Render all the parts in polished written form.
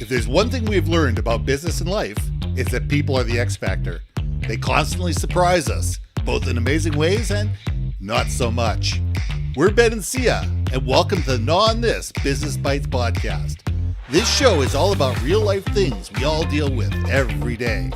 If there's one thing we've learned about business and life, it's that people are the X factor. They constantly surprise us, both in amazing ways and not so much. We're Ben and Syya, and welcome to the Gnaw on This Business Bites podcast. This show is all about real life things we all deal with every day,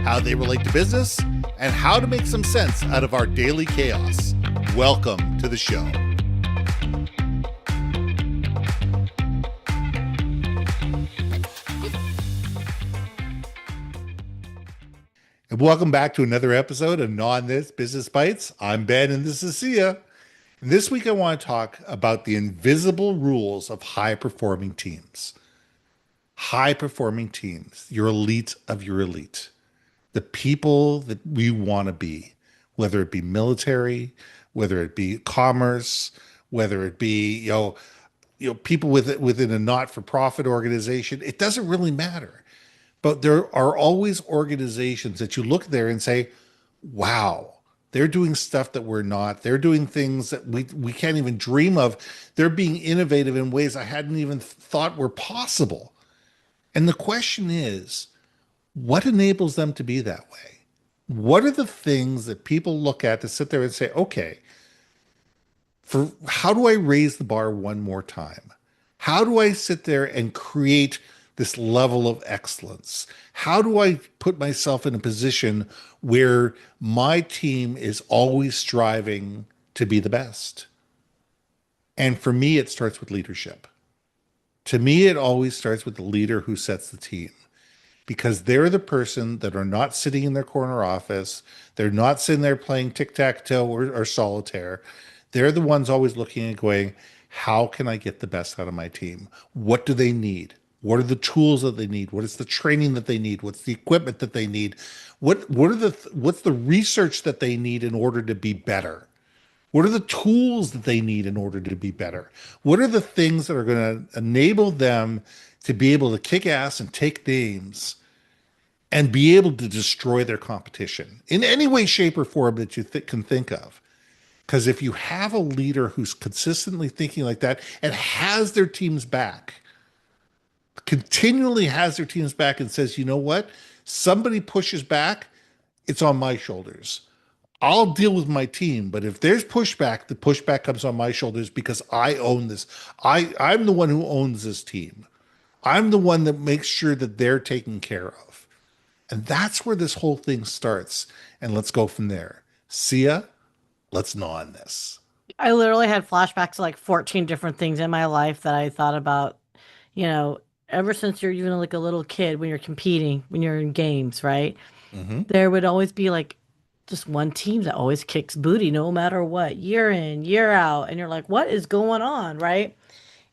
how they relate to business, and how to make some sense out of our daily chaos. Welcome to the show. And welcome back to another episode of Gnaw on This Business Bites. I'm Ben and this is Syya. And this week I want to talk about the invisible rules of high-performing teams. High-performing teams, your elite of your elite. The people that we want to be, whether it be military, whether it be commerce, whether it be people within a not-for-profit organization. It doesn't really matter. But there are always organizations that you look there and say, wow, they're doing stuff that we're not. They're doing things that we can't even dream of. They're being innovative in ways I hadn't even thought were possible. And the question is, what enables them to be that way? What are the things that people look at to sit there and say, okay, how do I raise the bar one more time? How do I sit there and create this level of excellence? How do I put myself in a position where my team is always striving to be the best? And for me, it starts with leadership. To me, it always starts with the leader who sets the team, because they're the person that are not sitting in their corner office. They're not sitting there playing tic-tac-toe or solitaire. They're the ones always looking and going, how can I get the best out of my team? What do they need? What are the tools that they need? What is the training that they need? What's the equipment that they need? What's the research that they need in order to be better? What are the tools that they need in order to be better? What are the things that are going to enable them to be able to kick ass and take names and be able to destroy their competition in any way, shape, or form that you can think of? Because if you have a leader who's consistently thinking like that and has their team's back, continually has their teams back and says, you know what? Somebody pushes back, it's on my shoulders. I'll deal with my team, but if there's pushback, the pushback comes on my shoulders because I own this. I'm the one who owns this team. I'm the one that makes sure that they're taken care of. And that's where this whole thing starts. And let's go from there. Syya, let's gnaw on this. I literally had flashbacks to like 14 different things in my life that I thought about, ever since you're even like a little kid when you're competing, when you're in games, right? Mm-hmm. There would always be like just one team that always kicks booty no matter what, year in, year out. And you're like, what is going on, right?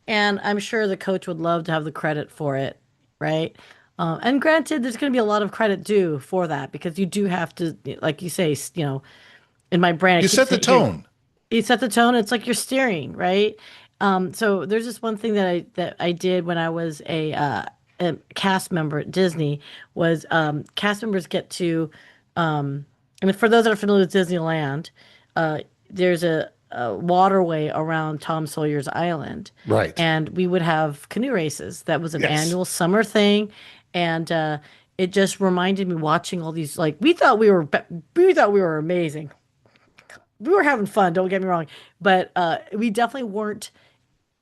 And I'm sure the coach would love to have the credit for it, right? And granted, there's going to be a lot of credit due for that because you do have to, like you say, in my brain, You set the tone. You set the tone. It's like you're steering, right? So there's this one thing that I did when I was a cast member at Disney was cast members get to, and for those that are familiar with Disneyland, there's a waterway around Tom Sawyer's Island. Right. And we would have canoe races. That was an Yes. annual summer thing. And it just reminded me watching all these, like, we thought we were amazing. We were having fun, don't get me wrong. But we definitely weren't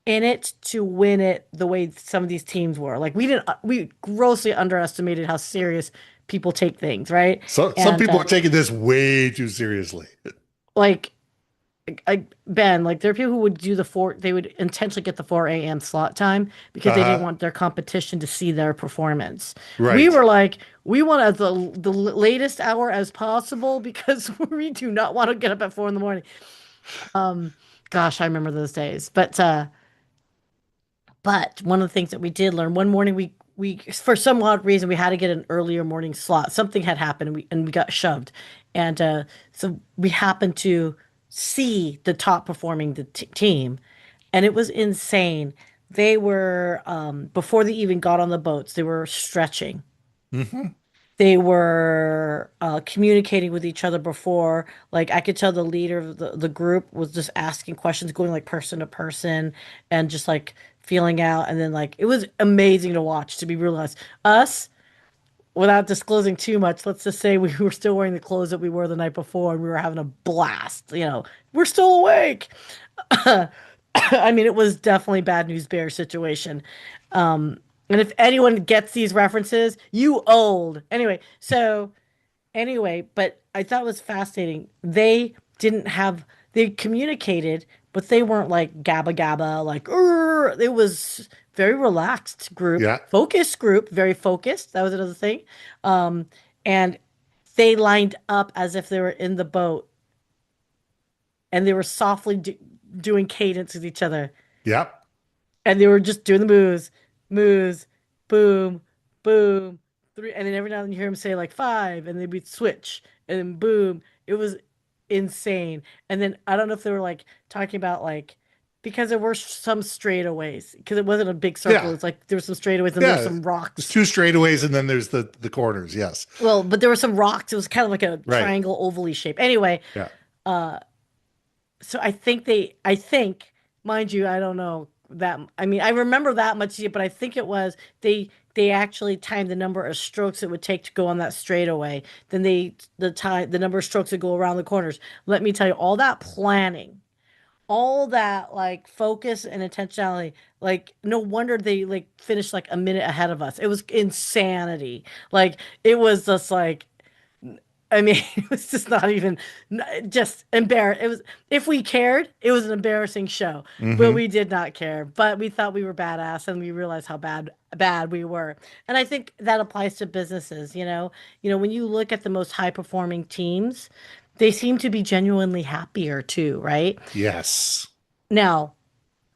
in it to win it the way some of these teams were. Like we grossly underestimated how serious people take things, right? So some people are taking this way too seriously. Like Ben, like there are people who would do they would intentionally get the 4 a.m. slot time because they didn't want their competition to see their performance. Right. We were like, we want at the latest hour as possible because we do not want to get up at 4 a.m. Gosh, I remember those days. But one of the things that we did learn one morning, we for some odd reason we had to get an earlier morning slot. Something had happened and we got shoved, and so we happened to see the top performing team, and it was insane. They were before they even got on the boats, they were stretching. Mm-hmm. They were communicating with each other before. Like I could tell the leader of the group was just asking questions, going like person to person, and just like feeling out, and then like it was amazing to watch. To be real honest, us without disclosing too much, let's just say we were still wearing the clothes that we wore the night before, and we were having a blast. We're still awake. I mean, it was definitely bad news bear situation. And if anyone gets these references, you old. Anyway, but I thought it was fascinating. They communicated, but they weren't like gabba gabba, like, "Urgh." It was very relaxed group, Yeah. focused group, very focused. That was another thing. Um, and they lined up as if they were in the boat and they were softly doing cadence with each other. Yep. And they were just doing the moves, boom, boom, three, and then every now and then you hear him say like five, and they'd be switch, and then boom. It was insane. And then I don't know if they were like talking about like because there were some straightaways because it wasn't a big circle. Yeah. It's like there were some straightaways and there were Yeah. some There's rocks. two straightaways and then there's the corners. Yes. Well, but there were some rocks. It was kind of like a Right. triangle ovally shape. Anyway, Yeah. so I think, mind you, I don't know that. I mean, I remember that much, but I think it was they actually timed the number of strokes it would take to go on that straightaway. Then the number of strokes that go around the corners. Let me tell you, all that planning, all that like focus and intentionality. Like, no wonder they like finished like a minute ahead of us. It was insanity. Like, it was just like I mean, it was just not even just embarrassed. It was if we cared, it was an embarrassing show, but Hmm. we did not care. But we thought we were badass, and we realized how bad we were. And I think that applies to businesses. When you look at the most high performing teams, they seem to be genuinely happier too, right? Yes. Now,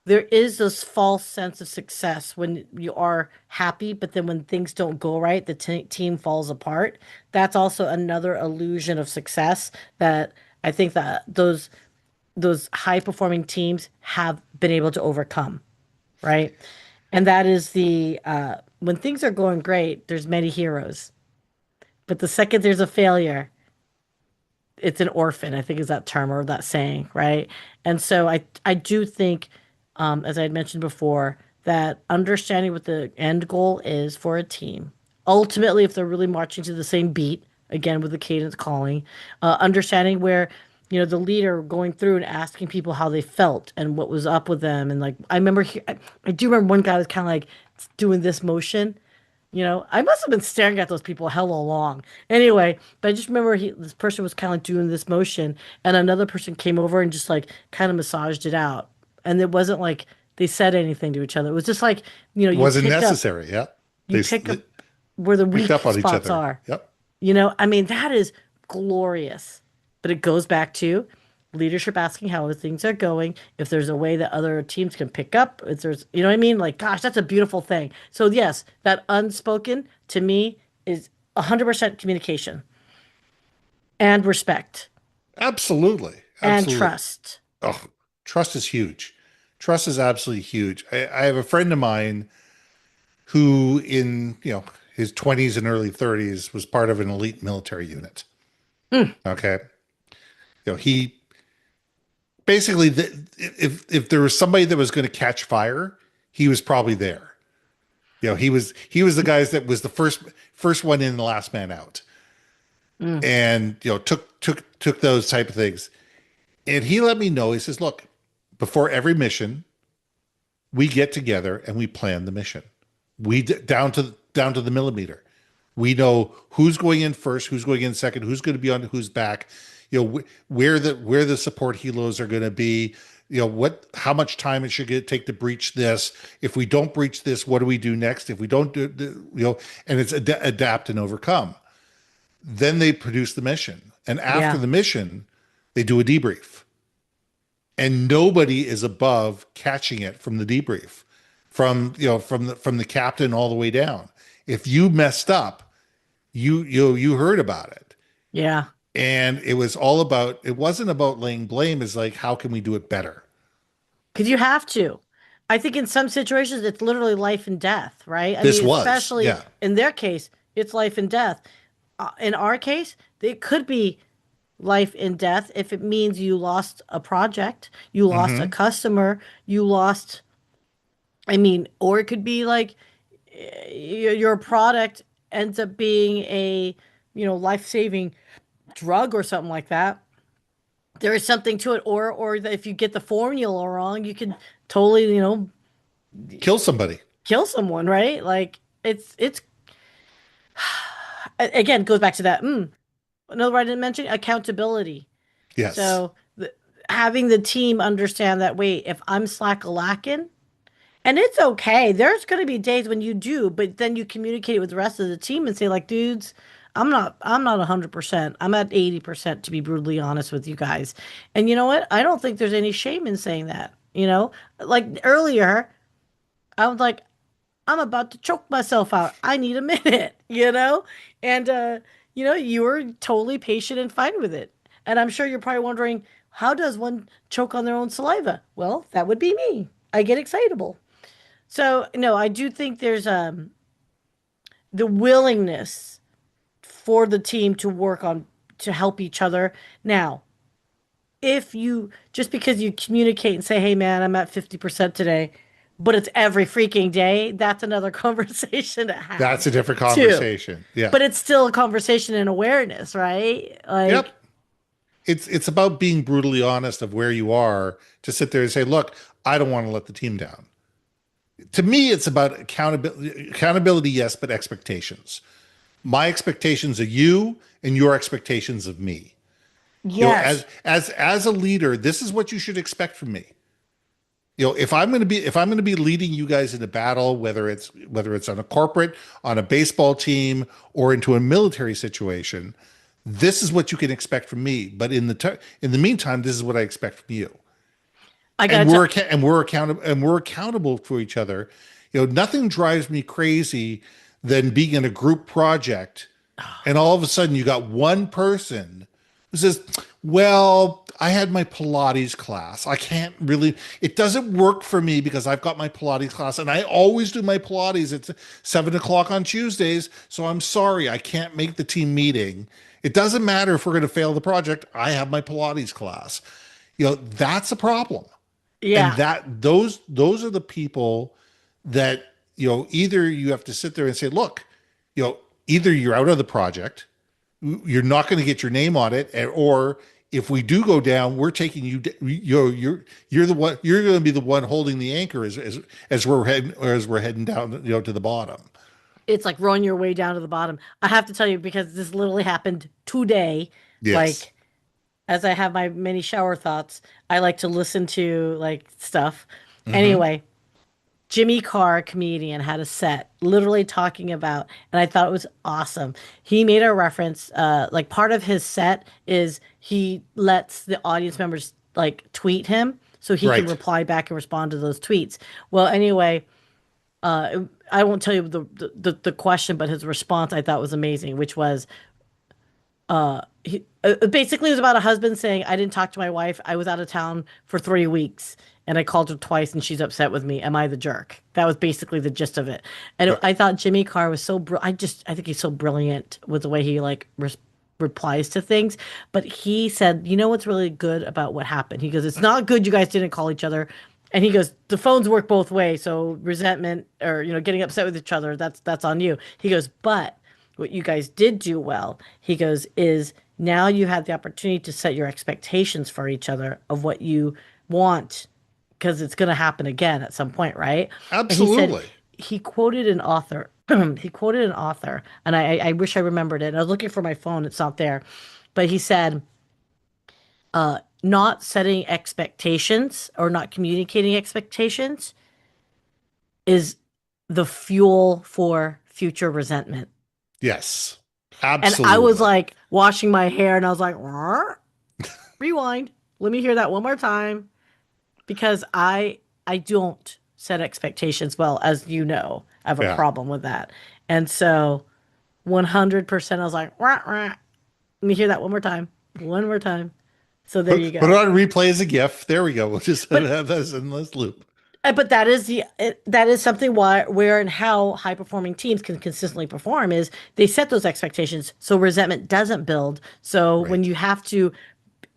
there is this false sense of success when you are happy, but then when things don't go right, the team falls apart. That's also another illusion of success that I think that those high performing teams have been able to overcome, right? And that is the when things are going great, there's many heroes, but the second there's a failure, it's an orphan, I think is that term or that saying, right? And so I do think, as I had mentioned before, that understanding what the end goal is for a team, ultimately, if they're really marching to the same beat, again with the cadence calling, understanding where the leader going through and asking people how they felt and what was up with them, and like I do remember one guy was kind of like doing this motion. I must have been staring at those people hella long. Anyway, but I just remember this person was kind of doing this motion, and another person came over and just like kind of massaged it out. And it wasn't like they said anything to each other. It was just like, It you wasn't pick up, necessary. Yeah. you pick They up where the picked weak up on each spots other. are. Yep. I mean, that is glorious. But it goes back to leadership asking how things are going, if there's a way that other teams can pick up, if there's, you know what I mean? Like, gosh, that's a beautiful thing. So, yes, that unspoken to me is 100% communication and respect Absolutely. and Absolutely. trust. Oh, trust is huge. Trust is absolutely huge. I have a friend of mine who in, his 20s and early 30s was part of an elite military unit. Mm, Okay. He basically if there was somebody that was going to catch fire, he was probably there. He was the guys that was the first one in, the last man out. mm. And took those type of things. And he let me know, he says, look, before every mission, we get together and we plan the mission. Down to the millimeter. We know who's going in first, who's going in second, who's going to be on who's back. Where the support helos are going to be. How much time it should take to breach this. If we don't breach this, what do we do next? If we don't and it's adapt and overcome. Then they produce the mission, and after Yeah. the mission, they do a debrief, and nobody is above catching it from the debrief, from the captain all the way down. If you messed up, you heard about it, Yeah. and it wasn't about laying blame. It's like, how can we do it better? Because you have to. I think in some situations it's literally life and death, right? I This mean, was, especially yeah. in their case, it's life and death. In our case, it could be life and death if it means you lost a project, you lost a Hmm. customer, you lost I mean, or it could be like your product ends up being a, life-saving drug or something like that. There is something to it, or that if you get the formula wrong, you can totally, Kill somebody. kill someone, right? Like it's again, it goes back to that. Another word I didn't mention, accountability. Yes. So having the team understand that, wait, if I'm slack-a-lacking, and it's okay. There's going to be days when you do, but then you communicate with the rest of the team and say, like, dudes, I'm not 100%. I'm at 80% to be brutally honest with you guys. And you know what? I don't think there's any shame in saying that. Like earlier, I was like, I'm about to choke myself out. I need a minute, And you were totally patient and fine with it. And I'm sure you're probably wondering, how does one choke on their own saliva? Well, that would be me. I get excitable. So, no, I do think there's the willingness for the team to work on to help each other. Now, if you just because you communicate and say, "Hey man, I'm at 50% today," but it's every freaking day, that's another conversation to That's have a different too. conversation. Yeah. But it's still a conversation and awareness, right? Yep. Like, It's about being brutally honest of where you are to sit there and say, look, I don't want to let the team down. To me, it's about accountability. Accountability, yes, but expectations. My expectations of you and your expectations of me. yes. As a leader, this is what you should expect from me. If I'm going to be leading you guys in a battle, whether it's on a corporate, on a baseball team, or into a military situation, this is what you can expect from me. But in the meantime, this is what I expect from you. I And gotta we're tell. acca- and we're accountable and we're accountable for each other. Nothing drives me crazy than being in a group project and all of a sudden you got one person who says, well, I had my Pilates class. I can't really, it doesn't work for me because I've got my Pilates class and I always do my Pilates at 7 o'clock on Tuesdays. So I'm sorry, I can't make the team meeting. It doesn't matter if we're going to fail the project. I have my Pilates class. That's a problem. And Yeah, those are the people that, either you have to sit there and say, look, you know, either you're out of the project, you're not going to get your name on it, or if we do go down, we're taking you. You're the one. You're going to be the one holding the anchor as we're heading down, to the bottom. it's like rowing your way down to the bottom. I have to tell you because this literally happened today. Yes. Like as I have my many shower thoughts, I like to listen to like stuff. Hmm. Anyway, Jimmy Carr, comedian, had a set literally talking about, and I thought it was awesome. He made a reference, like part of his set is he lets the audience members like tweet him so he can Right. reply back and respond to those tweets. Well, anyway, I won't tell you the question, but his response I thought was amazing, which was basically it was about a husband saying, I didn't talk to my wife. I was out of town for 3 weeks and I called her twice and she's upset with me. Am I the jerk? That was basically the gist of it. And I thought Jimmy Carr was so I think he's so brilliant with the way he like replies to things. But he said, you know what's really good about what happened? He goes, it's not good you guys didn't call each other. And he goes, the phones work both ways. So resentment or, getting upset with each other, that's on you. He goes, but what you guys did do well, he goes, is now you had the opportunity to set your expectations for each other of what you want because it's going to happen again at some point, right? And he said Absolutely. he quoted an author. He quoted an author, and I wish I remembered it. And I was looking for my phone; it's not there. But he said, "Not setting expectations or not communicating expectations is the fuel for future resentment." Yes. And I was Absolutely. like washing my hair and I was like, "Rrr, rewind. Let me hear that one more time because I don't set expectations well, as you know. I have a Yeah. problem with that. And so 100% I was like, rah, rah. Let me hear that one more time. One more time. So there you Put it go. on replay as a GIF. There we go. We'll just But have this in this loop. but that is something where and how high performing teams can consistently perform is they set those expectations so resentment doesn't build. So when Right. you have to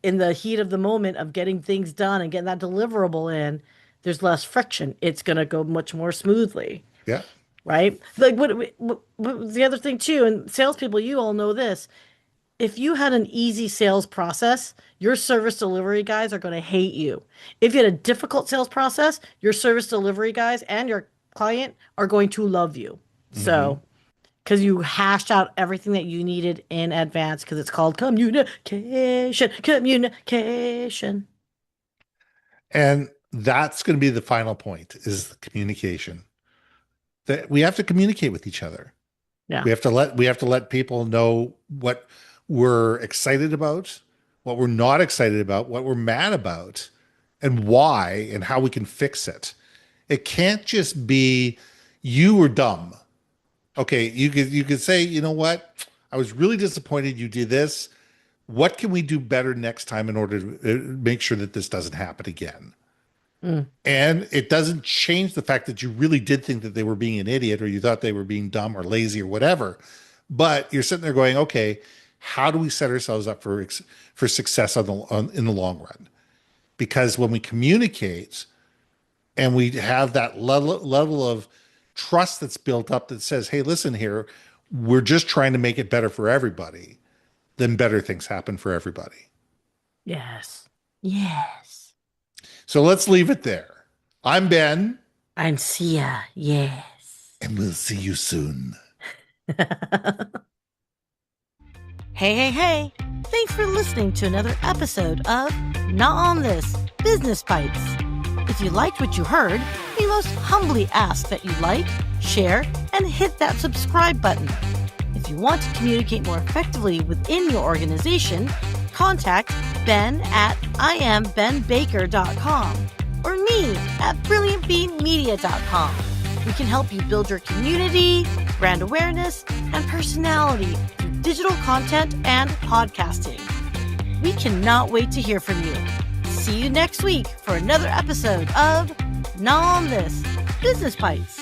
in the heat of the moment of getting things done and getting that deliverable in, there's less friction. It's going to go much more smoothly, Yeah. right? Like what the other thing too, and salespeople, you all know this. If you had an easy sales process, your service delivery guys are going to hate you. If you had a difficult sales process, your service delivery guys and your client are going to love you. Hmm. So, because you hashed out everything that you needed in advance, because it's called communication. Communication. And that's going to be the final point is communication. That we have to communicate with each other. Yeah. We have to let people know what we're excited about, what we're not excited about, what we're mad about, and why, and how we can fix it. It can't just be you were dumb. Okay, you could say, you know what? I was really disappointed you did this. What can we do better next time in order to make sure that this doesn't happen again? Mm. And it doesn't change the fact that you really did think that they were being an idiot or you thought they were being dumb or lazy or whatever. But you're sitting there going, okay, how do we set ourselves up for success in the long run? Because when we communicate and we have that level of trust that's built up that says, hey, listen here, we're just trying to make it better for everybody, then better things happen for everybody. Yes. Yes. So let's leave it there. I'm Ben, I'm Syya. Yes. and we'll see you soon. Hey, hey, hey. Thanks for listening to another episode of Not On This Business Bites. If you liked what you heard, we most humbly ask that you like, share, and hit that subscribe button. If you want to communicate more effectively within your organization, contact Ben at IamBenBaker.com or me at BrilliantBeeMedia.com. We can help you build your community, brand awareness, and personality through digital content and podcasting. We cannot wait to hear from you. See you next week for another episode of Not On This Business Bites.